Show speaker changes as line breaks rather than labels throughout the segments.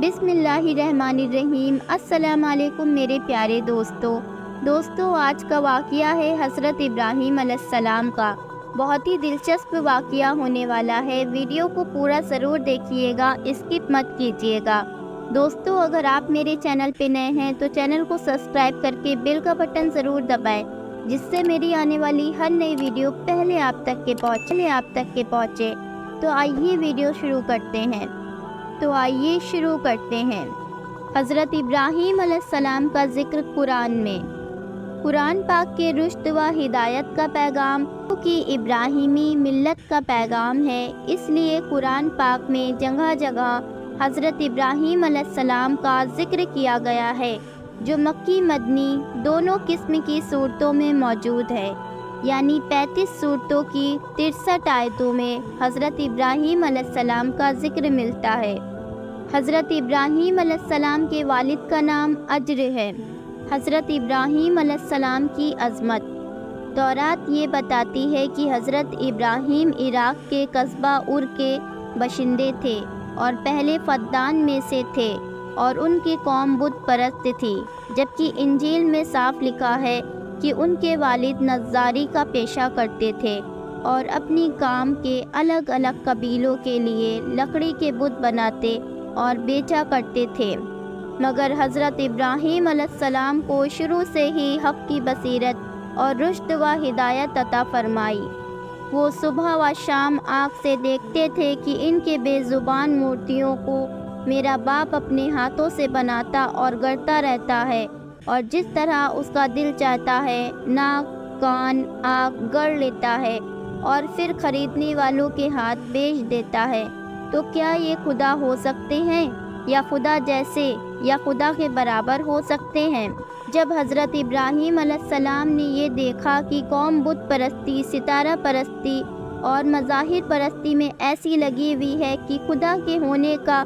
بسم اللہ الرحمن الرحیم۔ السلام علیکم میرے پیارے دوستو، آج کا واقعہ ہے حضرت ابراہیم علیہ السلام کا۔ بہت ہی دلچسپ واقعہ ہونے والا ہے، ویڈیو کو پورا ضرور دیکھیے گا، اسکپ مت کیجیے گا۔ دوستو، اگر آپ میرے چینل پہ نئے ہیں تو چینل کو سبسکرائب کر کے بیل کا بٹن ضرور دبائیں، جس سے میری آنے والی ہر نئی ویڈیو پہلے آپ تک کے پہنچے۔ تو آئیے شروع کرتے ہیں۔ حضرت ابراہیم علیہ السلام کا ذکر قرآن میں۔ قرآن پاک کے رشد و ہدایت کا پیغام کی ابراہیمی ملت کا پیغام ہے، اس لیے قرآن پاک میں جگہ جگہ حضرت ابراہیم علیہ السلام کا ذکر کیا گیا ہے، جو مکی مدنی دونوں قسم کی صورتوں میں موجود ہے، یعنی 35 صورتوں کی 63 آیتوں میں حضرت ابراہیم علیہ السلام کا ذکر ملتا ہے۔ حضرت ابراہیم علیہ السلام کے والد کا نام اجر ہے۔ حضرت ابراہیم علیہ السلام کی عظمت۔ تورات یہ بتاتی ہے کہ حضرت ابراہیم عراق کے قصبہ ار کے باشندے تھے اور پہلے فدان میں سے تھے، اور ان کی قوم بت پرست تھی، جبکہ انجیل میں صاف لکھا ہے کہ ان کے والد نجاری کا پیشہ کرتے تھے اور اپنی قوم کے الگ الگ قبیلوں کے لیے لکڑی کے بت بناتے اور بیچا کرتے تھے، مگر حضرت ابراہیم علیہ السلام کو شروع سے ہی حق کی بصیرت اور رشد و ہدایت عطا فرمائی۔ وہ صبح و شام آنکھ سے دیکھتے تھے کہ ان کے بے زبان مورتیوں کو میرا باپ اپنے ہاتھوں سے بناتا اور گڑھتا رہتا ہے، اور جس طرح اس کا دل چاہتا ہے ناک کان آنکھ گڑھ لیتا ہے اور پھر خریدنے والوں کے ہاتھ بیچ دیتا ہے، تو کیا یہ خدا ہو سکتے ہیں، یا خدا جیسے یا خدا کے برابر ہو سکتے ہیں؟ جب حضرت ابراہیم علیہ السلام نے یہ دیکھا کہ قوم بت پرستی، ستارہ پرستی اور مظاہر پرستی میں ایسی لگی ہوئی ہے کہ خدا کے ہونے کا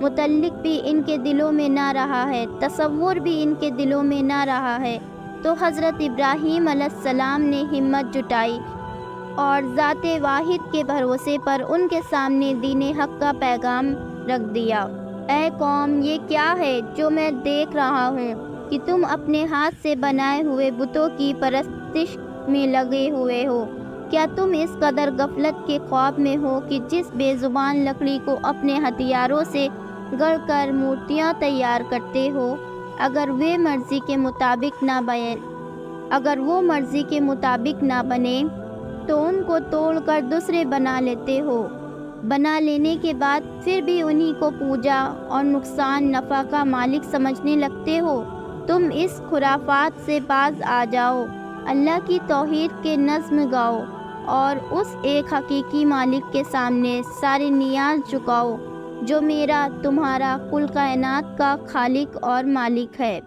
متعلق بھی ان کے دلوں میں نہ رہا ہے، تصور بھی ان کے دلوں میں نہ رہا ہے، تو حضرت ابراہیم علیہ السلام نے ہمت جٹائی اور ذات واحد کے بھروسے پر ان کے سامنے دین حق کا پیغام رکھ دیا۔ اے قوم، یہ کیا ہے جو میں دیکھ رہا ہوں کہ تم اپنے ہاتھ سے بنائے ہوئے بتوں کی پرستش میں لگے ہوئے ہو؟ کیا تم اس قدر غفلت کے خواب میں ہو کہ جس بے زبان لکڑی کو اپنے ہتھیاروں سے گڑھ کر مورتیاں تیار کرتے ہو، اگر وہ مرضی کے مطابق نہ بنے تو ان کو توڑ کر دوسرے بنا لیتے ہو، بنا لینے کے بعد پھر بھی انہی کو پوجا اور نقصان نفع کا مالک سمجھنے لگتے ہو؟ تم اس خرافات سے باز آ جاؤ، اللہ کی توحید کے نظم گاؤ اور اس ایک حقیقی مالک کے سامنے سارے نیاز جھکاؤ، جو میرا تمہارا کل کائنات کا خالق اور مالک ہے۔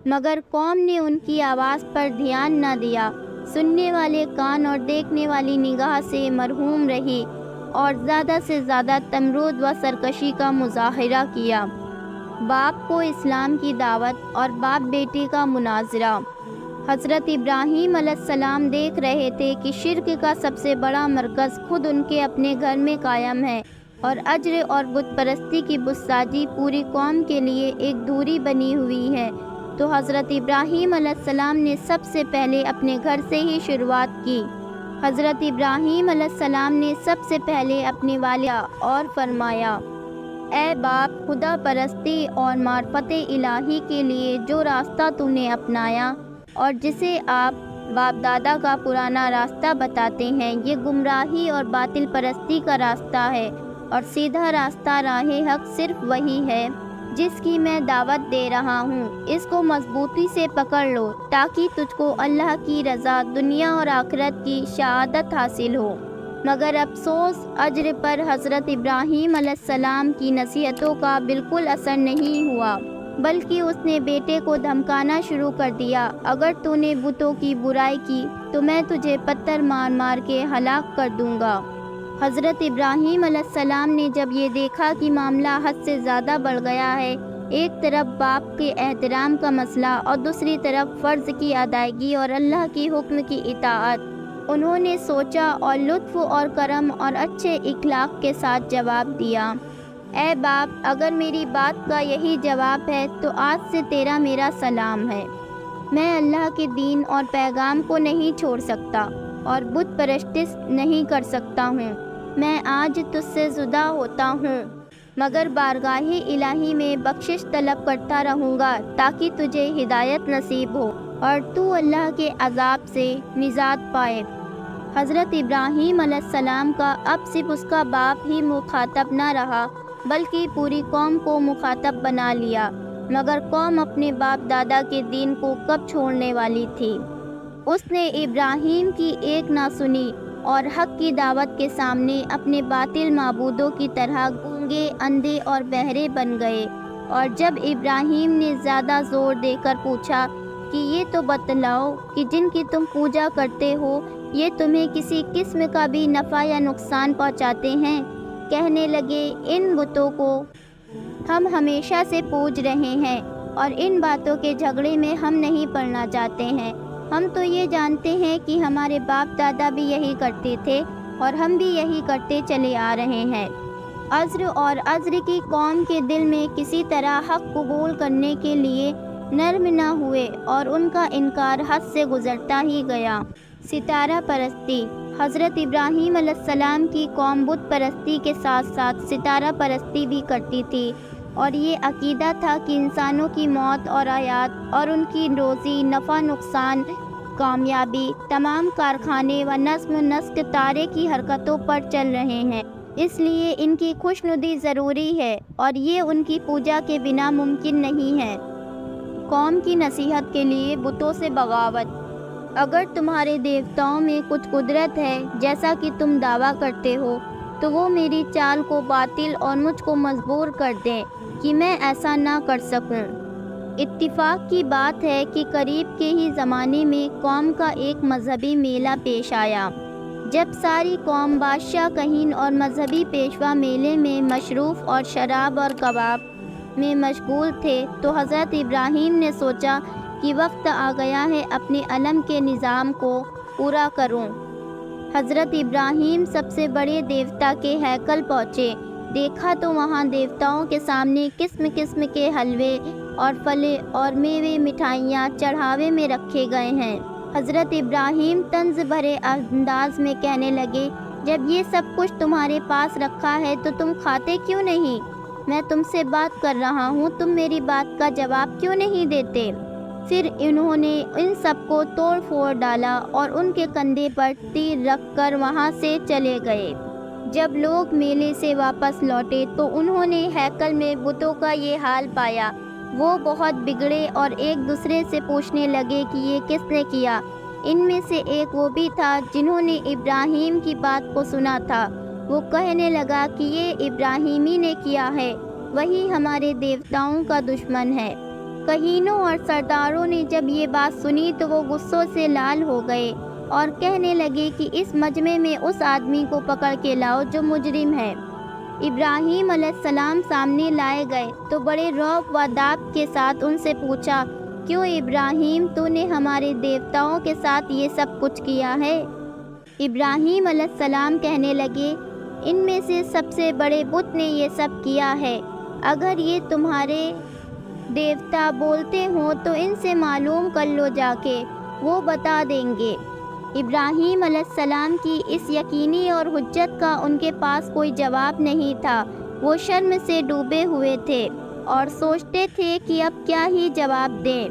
مگر قوم نے ان کی آواز پر دھیان نہ دیا، سننے والے کان اور دیکھنے والی نگاہ سے محروم رہی اور زیادہ سے زیادہ تمرد و سرکشی کا مظاہرہ کیا۔ باپ کو اسلام کی دعوت اور باپ بیٹی کا مناظرہ۔ حضرت ابراہیم علیہ السلام دیکھ رہے تھے کہ شرک کا سب سے بڑا مرکز خود ان کے اپنے گھر میں قائم ہے، اور اجر اور بت پرستی کی بت سازی پوری قوم کے لیے ایک دوری بنی ہوئی ہے، تو حضرت ابراہیم علیہ السلام نے سب سے پہلے اپنے گھر سے ہی شروعات کی۔ حضرت ابراہیم علیہ السلام نے سب سے پہلے اپنے والد اور فرمایا، اے باپ، خدا پرستی اور معرفت الہی کے لیے جو راستہ تو نے اپنایا اور جسے آپ باپ دادا کا پرانا راستہ بتاتے ہیں، یہ گمراہی اور باطل پرستی کا راستہ ہے، اور سیدھا راستہ راہ حق صرف وہی ہے جس کی میں دعوت دے رہا ہوں، اس کو مضبوطی سے پکڑ لو تاکہ تجھ کو اللہ کی رضا، دنیا اور آخرت کی سعادت حاصل ہو۔ مگر افسوس، اجر پر حضرت ابراہیم علیہ السلام کی نصیحتوں کا بالکل اثر نہیں ہوا، بلکہ اس نے بیٹے کو دھمکانا شروع کر دیا، اگر تو نے بتوں کی برائی کی تو میں تجھے پتھر مار مار کے ہلاک کر دوں گا۔ حضرت ابراہیم علیہ السلام نے جب یہ دیکھا کہ معاملہ حد سے زیادہ بڑھ گیا ہے، ایک طرف باپ کے احترام کا مسئلہ اور دوسری طرف فرض کی ادائیگی اور اللہ کی حکم کی اطاعت، انہوں نے سوچا اور لطف اور کرم اور اچھے اخلاق کے ساتھ جواب دیا، اے باپ، اگر میری بات کا یہی جواب ہے تو آج سے تیرا میرا سلام ہے۔ میں اللہ کے دین اور پیغام کو نہیں چھوڑ سکتا اور بت پرستش نہیں کر سکتا ہوں۔ میں آج تجھ سے جدا ہوتا ہوں، مگر بارگاہ الہی میں بخشش طلب کرتا رہوں گا تاکہ تجھے ہدایت نصیب ہو اور تو اللہ کے عذاب سے نجات پائے۔ حضرت ابراہیم علیہ السلام کا اب صرف اس کا باپ ہی مخاطب نہ رہا بلکہ پوری قوم کو مخاطب بنا لیا، مگر قوم اپنے باپ دادا کے دین کو کب چھوڑنے والی تھی؟ اس نے ابراہیم کی ایک نہ سنی اور حق کی دعوت کے سامنے اپنے باطل معبودوں کی طرح گونگے، اندھے اور بہرے بن گئے۔ اور جب ابراہیم نے زیادہ زور دے کر پوچھا کہ یہ تو بتلاؤ کہ جن کی تم پوجا کرتے ہو یہ تمہیں کسی قسم کا بھی نفع یا نقصان پہنچاتے ہیں؟ کہنے لگے، ان بتوں کو ہم ہمیشہ سے پوج رہے ہیں اور ان باتوں کے جھگڑے میں ہم نہیں پڑنا چاہتے ہیں۔ ہم تو یہ جانتے ہیں کہ ہمارے باپ دادا بھی یہی کرتے تھے اور ہم بھی یہی کرتے چلے آ رہے ہیں۔ عذر اور عذر کی قوم کے دل میں کسی طرح حق قبول کرنے کے لیے نرم نہ ہوئے اور ان کا انکار حد سے گزرتا ہی گیا۔ ستارہ پرستی۔ حضرت ابراہیم علیہ السلام کی قوم بت پرستی کے ساتھ ساتھ ستارہ پرستی بھی کرتی تھی، اور یہ عقیدہ تھا کہ انسانوں کی موت اور حیات اور ان کی روزی، نفع نقصان، کامیابی، تمام کارخانے و نظم و نسق تارے کی حرکتوں پر چل رہے ہیں، اس لیے ان کی خوشنودی ضروری ہے اور یہ ان کی پوجا کے بنا ممکن نہیں ہے۔ قوم کی نصیحت کے لیے بتوں سے بغاوت۔ اگر تمہارے دیوتاؤں میں کچھ قدرت ہے جیسا کہ تم دعویٰ کرتے ہو تو وہ میری چال کو باطل اور مجھ کو مجبور کر دیں کہ میں ایسا نہ کر سکوں۔ اتفاق کی بات ہے کہ قریب کے ہی زمانے میں قوم کا ایک مذہبی میلہ پیش آیا۔ جب ساری قوم بادشاہ کہین اور مذہبی پیشوا میلے میں مصروف اور شراب اور کباب میں مشغول تھے تو حضرت ابراہیم نے سوچا کہ وقت آ گیا ہے اپنے علم کے نظام کو پورا کروں۔ حضرت ابراہیم سب سے بڑے دیوتا کے ہیکل پہنچے۔ دیکھا تو وہاں دیوتاؤں کے سامنے قسم قسم کے حلوے اور پھلے اور میوے، مٹھائیاں چڑھاوے میں رکھے گئے ہیں۔ حضرت ابراہیم طنز بھرے انداز میں کہنے لگے، جب یہ سب کچھ تمہارے پاس رکھا ہے تو تم کھاتے کیوں نہیں؟ میں تم سے بات کر رہا ہوں، تم میری بات کا جواب کیوں نہیں دیتے؟ پھر انہوں نے ان سب کو توڑ پھوڑ ڈالا اور ان کے کندھے پر تیر رکھ کر وہاں سے چلے گئے۔ جب لوگ میلے سے واپس لوٹے تو انہوں نے ہیکل میں بتوں کا یہ حال پایا۔ وہ بہت بگڑے اور ایک دوسرے سے پوچھنے لگے کہ یہ کس نے کیا۔ ان میں سے ایک وہ بھی تھا جنہوں نے ابراہیم کی بات کو سنا تھا۔ وہ کہنے لگا کہ یہ ابراہیمی نے کیا ہے، وہی ہمارے دیوتاؤں کا دشمن ہے۔ کہینوں اور سرداروں نے جب یہ بات سنی تو وہ غصوں سے لال ہو گئے اور کہنے لگے کہ اس مجمع میں اس آدمی کو پکڑ کے لاؤ جو مجرم ہے۔ ابراہیم علیہ السلام سامنے لائے گئے تو بڑے رعب و داب کے ساتھ ان سے پوچھا، کیوں ابراہیم، تو نے ہمارے دیوتاؤں کے ساتھ یہ سب کچھ کیا ہے؟ ابراہیم علیہ السلام کہنے لگے، ان میں سے سب سے بڑے بت نے یہ سب کیا ہے۔ اگر یہ تمہارے دیوتا بولتے ہوں تو ان سے معلوم کر لو جا کے، وہ بتا دیں گے۔ ابراہیم علیہ السلام کی اس یقینی اور حجت کا ان کے پاس کوئی جواب نہیں تھا۔ وہ شرم سے ڈوبے ہوئے تھے اور سوچتے تھے کہ اب کیا ہی جواب دیں۔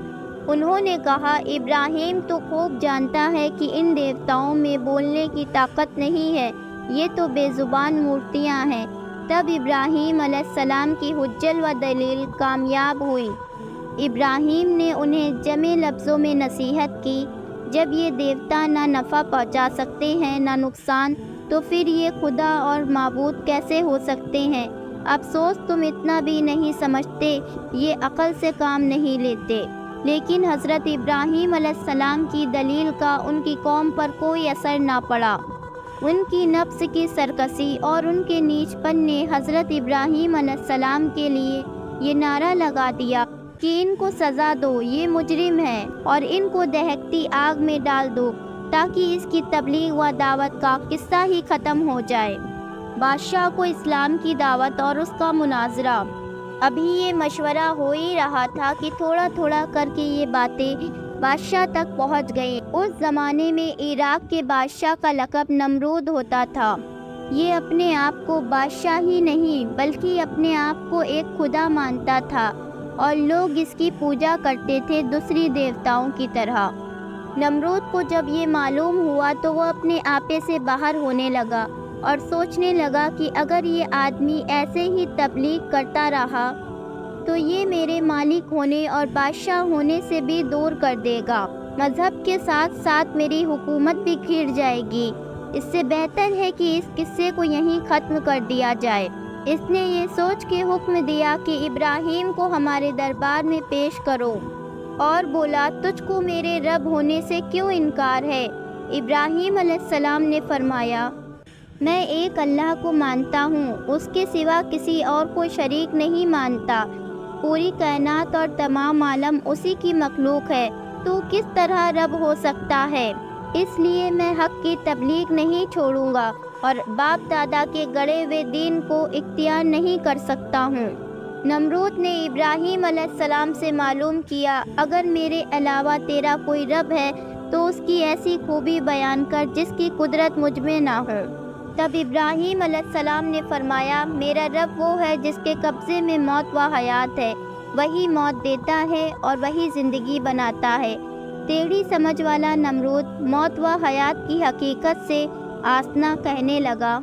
انہوں نے کہا، ابراہیم تو خوب جانتا ہے کہ ان دیوتاؤں میں بولنے کی طاقت نہیں ہے، یہ تو بے زبان مورتیاں ہیں۔ تب ابراہیم علیہ السلام کی حجت و دلیل کامیاب ہوئی۔ ابراہیم نے انہیں جمع لفظوں میں نصیحت کی، جب یہ دیوتا نہ نفع پہنچا سکتے ہیں نہ نقصان، تو پھر یہ خدا اور معبود کیسے ہو سکتے ہیں؟ افسوس تم اتنا بھی نہیں سمجھتے، یہ عقل سے کام نہیں لیتے۔ لیکن حضرت ابراہیم علیہ السلام کی دلیل کا ان کی قوم پر کوئی اثر نہ پڑا۔ ان کی نفس کی سرکشی اور ان کے نیچ پن نے حضرت ابراہیم علیہ السلام کے لیے یہ نعرہ لگا دیا کہ ان کو سزا دو، یہ مجرم ہیں، اور ان کو دہکتی آگ میں ڈال دو تاکہ اس کی تبلیغ و دعوت کا قصہ ہی ختم ہو جائے۔ بادشاہ کو اسلام کی دعوت اور اس کا مناظرہ۔ ابھی یہ مشورہ ہو ہی رہا تھا کہ تھوڑا تھوڑا کر کے یہ باتیں بادشاہ تک پہنچ گئیں۔ اس زمانے میں عراق کے بادشاہ کا لقب نمرود ہوتا تھا۔ یہ اپنے آپ کو بادشاہ ہی نہیں بلکہ اپنے آپ کو ایک خدا مانتا تھا اور لوگ اس کی پوجا کرتے تھے دوسری دیوتاؤں کی طرح۔ نمرود کو جب یہ معلوم ہوا تو وہ اپنے آپے سے باہر ہونے لگا اور سوچنے لگا کہ اگر یہ آدمی ایسے ہی تبلیغ کرتا رہا تو یہ میرے مالک ہونے اور بادشاہ ہونے سے بھی دور کر دے گا۔ مذہب کے ساتھ ساتھ میری حکومت بھی گر جائے گی۔ اس سے بہتر ہے کہ اس قصے کو یہیں ختم کر دیا جائے۔ اس نے یہ سوچ کے حکم دیا کہ ابراہیم کو ہمارے دربار میں پیش کرو، اور بولا تجھ کو میرے رب ہونے سے کیوں انکار ہے؟ ابراہیم علیہ السلام نے فرمایا میں ایک اللہ کو مانتا ہوں، اس کے سوا کسی اور کو شریک نہیں مانتا۔ پوری کائنات اور تمام عالم اسی کی مخلوق ہے، تو کس طرح رب ہو سکتا ہے؟ اس لیے میں حق کی تبلیغ نہیں چھوڑوں گا اور باپ دادا کے گڑے ہوئے دین کو اختیار نہیں کر سکتا ہوں۔ نمرود نے ابراہیم علیہ السلام سے معلوم کیا اگر میرے علاوہ تیرا کوئی رب ہے تو اس کی ایسی خوبی بیان کر جس کی قدرت مجھ میں نہ ہو۔ تب ابراہیم علیہ السلام نے فرمایا میرا رب وہ ہے جس کے قبضے میں موت و حیات ہے، وہی موت دیتا ہے اور وہی زندگی بناتا ہے۔ ٹیڑھی سمجھ والا نمرود موت و حیات کی حقیقت سے آشنا کہنے لگا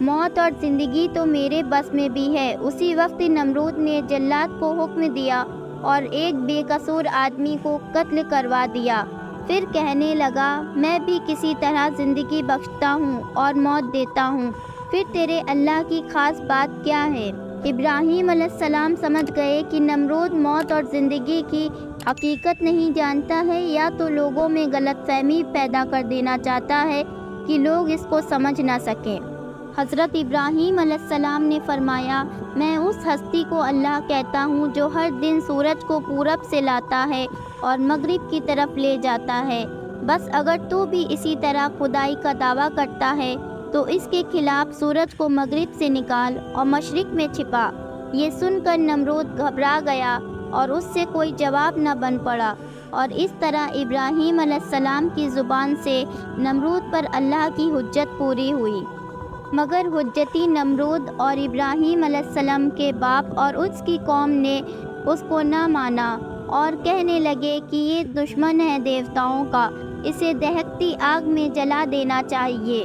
موت اور زندگی تو میرے بس میں بھی ہے۔ اسی وقت نمرود نے جلاد کو حکم دیا اور ایک بے قصور آدمی کو قتل کروا دیا۔ پھر کہنے لگا میں بھی کسی طرح زندگی بخشتا ہوں اور موت دیتا ہوں، پھر تیرے اللہ کی خاص بات کیا ہے؟ ابراہیم علیہ السلام سمجھ گئے کہ نمرود موت اور زندگی کی حقیقت نہیں جانتا ہے، یا تو لوگوں میں غلط فہمی پیدا کر دینا چاہتا ہے کہ لوگ اس کو سمجھ نہ سکیں۔ حضرت ابراہیم علیہ السلام نے فرمایا میں اس ہستی کو اللہ کہتا ہوں جو ہر دن سورج کو پورب سے لاتا ہے اور مغرب کی طرف لے جاتا ہے۔ بس اگر تو بھی اسی طرح خدائی کا دعویٰ کرتا ہے تو اس کے خلاف سورج کو مغرب سے نکال اور مشرق میں چھپا۔ یہ سن کر نمرود گھبرا گیا اور اس سے کوئی جواب نہ بن پڑا، اور اس طرح ابراہیم علیہ السلام کی زبان سے نمرود پر اللہ کی حجت پوری ہوئی۔ مگر حجتی نمرود اور ابراہیم علیہ السلام کے باپ اور اس کی قوم نے اس کو نہ مانا اور کہنے لگے کہ یہ دشمن ہے دیوتاؤں کا، اسے دہکتی آگ میں جلا دینا چاہیے،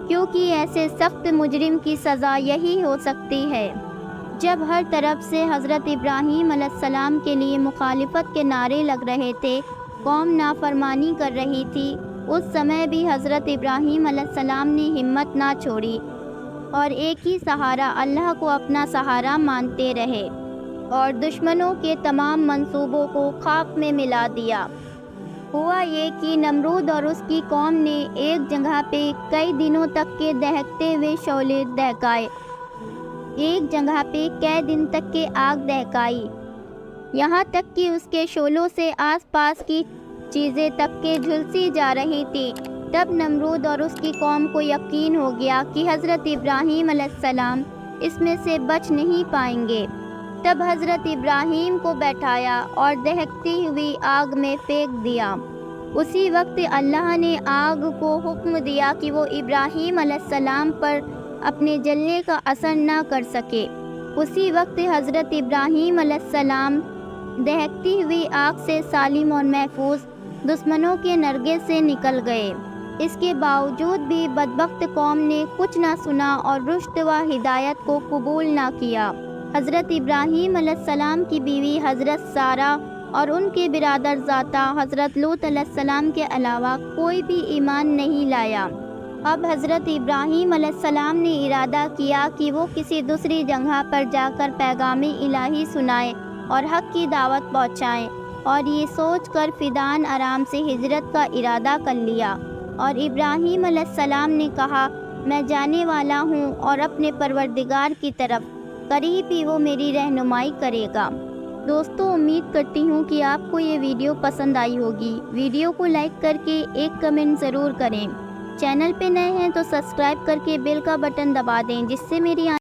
کیونکہ ایسے سخت مجرم کی سزا یہی ہو سکتی ہے۔ جب ہر طرف سے حضرت ابراہیم علیہ السلام کے لیے مخالفت کے نعرے لگ رہے تھے، قوم نافرمانی کر رہی تھی، اس سمے بھی حضرت ابراہیم علیہ السلام نے ہمت نہ چھوڑی اور ایک ہی سہارا اللہ کو اپنا سہارا مانتے رہے اور دشمنوں کے تمام منصوبوں کو خاک میں ملا دیا۔ ہوا یہ کہ نمرود اور اس کی قوم نے ایک جگہ پہ کئی دنوں تک کے دہکتے ہوئے شعلے دہکائے، ایک جگہ پہ کئی دن تک کے آگ دہکائی، یہاں تک کہ اس کے شعلوں سے آس پاس کی چیزیں تک کے جھلسی جا رہی تھی۔ تب نمرود اور اس کی قوم کو یقین ہو گیا کہ حضرت ابراہیم علیہ السلام اس میں سے بچ نہیں پائیں گے۔ تب حضرت ابراہیم کو بیٹھایا اور دہکتی ہوئی آگ میں پھینک دیا۔ اسی وقت اللہ نے آگ کو حکم دیا کہ وہ ابراہیم علیہ السلام پر اپنے جلنے کا اثر نہ کر سکے۔ اسی وقت حضرت ابراہیم علیہ السلام دہکتی ہوئی آگ سے سالم اور محفوظ دشمنوں کے نرغے سے نکل گئے۔ اس کے باوجود بھی بدبخت قوم نے کچھ نہ سنا اور رشد و ہدایت کو قبول نہ کیا۔ حضرت ابراہیم علیہ السلام کی بیوی حضرت سارہ اور ان کے برادر زاتا حضرت لوط علیہ السلام کے علاوہ کوئی بھی ایمان نہیں لایا۔ اب حضرت ابراہیم علیہ السلام نے ارادہ کیا کہ وہ کسی دوسری جگہ پر جا کر پیغام الہی سنائیں اور حق کی دعوت پہنچائیں، اور یہ سوچ کر فدان آرام سے ہجرت کا ارادہ کر لیا۔ اور ابراہیم علیہ السلام نے کہا میں جانے والا ہوں اور اپنے پروردگار کی طرف، قریب ہی وہ میری رہنمائی کرے گا۔ دوستو، امید کرتی ہوں کہ آپ کو یہ ویڈیو پسند آئی ہوگی۔ ویڈیو کو لائک کر کے ایک کمنٹ ضرور کریں۔ چینل پہ نئے ہیں تو سبسکرائب کر کے بیل کا بٹن دبا دیں، جس سے میری